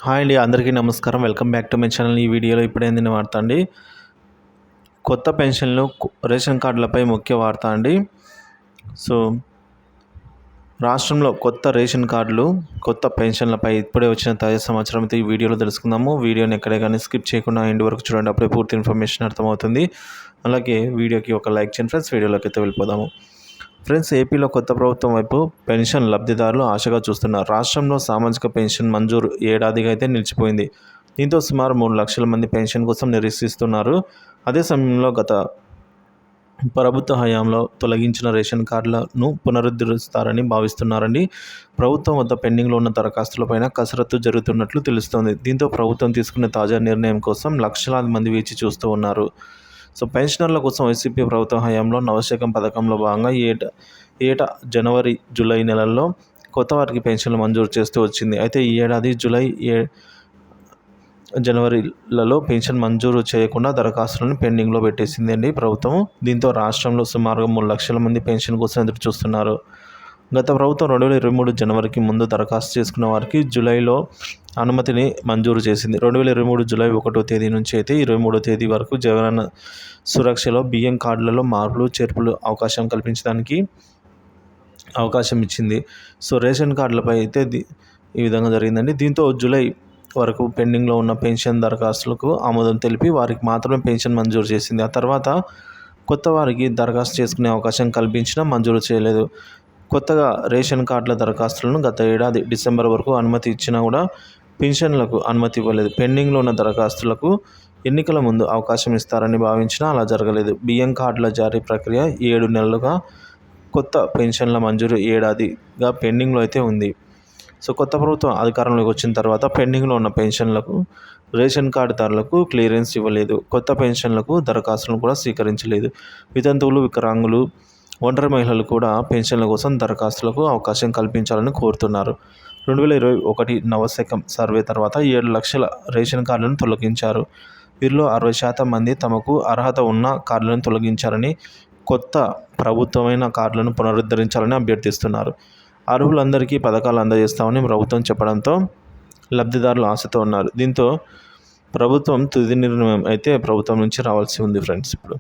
Hi అండి, అందరికీ నమస్కారం. Welcome back to my channel. ఈ వీడియోలో ఇప్పుడేందిన వార్త అండి, కొత్త పెన్షన్లు రేషన్ కార్డులపై ముఖ్య వార్త అండి. సో రాష్ట్రంలో కొత్త రేషన్ కార్డులు, కొత్త పెన్షన్లపై ఇప్పుడే వచ్చిన తాజా సమాచారం అయితే ఈ వీడియోలో తెలుసుకుందాము. వీడియోని ఎక్కడే కానీ స్కిప్ చేయకుండా ఎండ్ వరకు చూడండి, అప్పుడే పూర్తి ఇన్ఫర్మేషన్ అర్థమవుతుంది. అలాగే వీడియోకి ఒక లైక్ చేయండి ఫ్రెండ్స్. వీడియోలోకి అయితే వెళ్ళిపోదాము. ఫ్రెండ్స్, ఏపీలో కొత్త ప్రభుత్వం వైపు పెన్షన్ లబ్ధిదారులు ఆశగా చూస్తున్నారు. రాష్ట్రంలో సామాజిక పెన్షన్ మంజూరు ఏడాదిగా అయితే నిలిచిపోయింది. దీంతో సుమారు 3 లక్షల మంది పెన్షన్ కోసం నిరీక్షిస్తున్నారు. అదే సమయంలో గత ప్రభుత్వ హయాంలో తొలగించిన రేషన్ కార్డులను పునరుద్ధరిస్తారని భావిస్తున్నారండి. ప్రభుత్వం వద్ద పెండింగ్లో ఉన్న దరఖాస్తులపైన కసరత్తు జరుగుతున్నట్లు తెలుస్తోంది. దీంతో ప్రభుత్వం తీసుకున్న తాజా నిర్ణయం కోసం లక్షలాది మంది వేచి చూస్తూ ఉన్నారు. సో పెన్షనర్ల కోసం వైసీపీ ప్రభుత్వ హయాంలో నవశకం పథకంలో భాగంగా ఏటా జనవరి, జూలై నెలల్లో కొత్త వారికి పెన్షన్లు మంజూరు చేస్తూ వచ్చింది. అయితే ఈ ఏడాది జూలై, జనవరిలలో పెన్షన్ మంజూరు చేయకుండా దరఖాస్తులను పెండింగ్లో పెట్టేసిందండి ప్రభుత్వం. దీంతో రాష్ట్రంలో సుమారుగా 3 లక్షల మంది పెన్షన్ కోసం ఎదురు చూస్తున్నారు. గత ప్రభుత్వం 2023 జనవరికి ముందు దరఖాస్తు చేసుకున్న వారికి జూలైలో అనుమతిని మంజూరు చేసింది. 2023 జూలై 1వ తేదీ నుంచి అయితే 23వ తేదీ వరకు జగనన్న సురక్షలో బియ్యం కార్డులలో మార్పులు చేర్పులు అవకాశం కల్పించడానికి అవకాశం ఇచ్చింది. సో రేషన్ కార్డులపై అయితే ఈ విధంగా జరిగిందండి. దీంతో జూలై వరకు పెండింగ్లో ఉన్న పెన్షన్ దరఖాస్తులకు ఆమోదం తెలిపి వారికి మాత్రమే పెన్షన్ మంజూరు చేసింది. ఆ తర్వాత కొత్త వారికి దరఖాస్తు చేసుకునే అవకాశం కల్పించినా మంజూరు చేయలేదు. కొత్తగా రేషన్ కార్డుల దరఖాస్తులను గత ఏడాది డిసెంబర్ వరకు అనుమతి ఇచ్చినా కూడా పెన్షన్లకు అనుమతి ఇవ్వలేదు. పెండింగ్లో ఉన్న దరఖాస్తులకు ఎన్నికల ముందు అవకాశం ఇస్తారని భావించినా అలా జరగలేదు. బియ్యం కార్డుల జారీ ప్రక్రియ 7 నెలలుగా, కొత్త పెన్షన్ల మంజూరు ఏడాదిగా పెండింగ్లో అయితే ఉంది. సో కొత్త ప్రభుత్వం అధికారంలోకి వచ్చిన తర్వాత పెండింగ్లో ఉన్న పెన్షన్లకు రేషన్ కార్డుదారులకు క్లియరెన్స్ ఇవ్వలేదు. కొత్త పెన్షన్లకు దరఖాస్తులను కూడా స్వీకరించలేదు. వితంతువులు, వికలాంగులు, ఒంటరి మహిళలు కూడా పెన్షన్ల కోసం దరఖాస్తులకు అవకాశం కల్పించాలని కోరుతున్నారు. 2021 నవశకం సర్వే తర్వాత 7 లక్షల రేషన్ కార్డులను తొలగించారు. వీరిలో 60% మంది తమకు అర్హత ఉన్న కార్డులను తొలగించారని, కొత్త ప్రభుత్వమైన కార్డులను పునరుద్ధరించాలని అభ్యర్థిస్తున్నారు. అర్హులందరికీ పథకాలు అందజేస్తామని ప్రభుత్వం చెప్పడంతో లబ్ధిదారులు ఆశతో ఉన్నారు. దీంతో ప్రభుత్వం తుది నిర్ణయం అయితే ప్రభుత్వం నుంచి రావాల్సి ఉంది ఫ్రెండ్స్ ఇప్పుడు.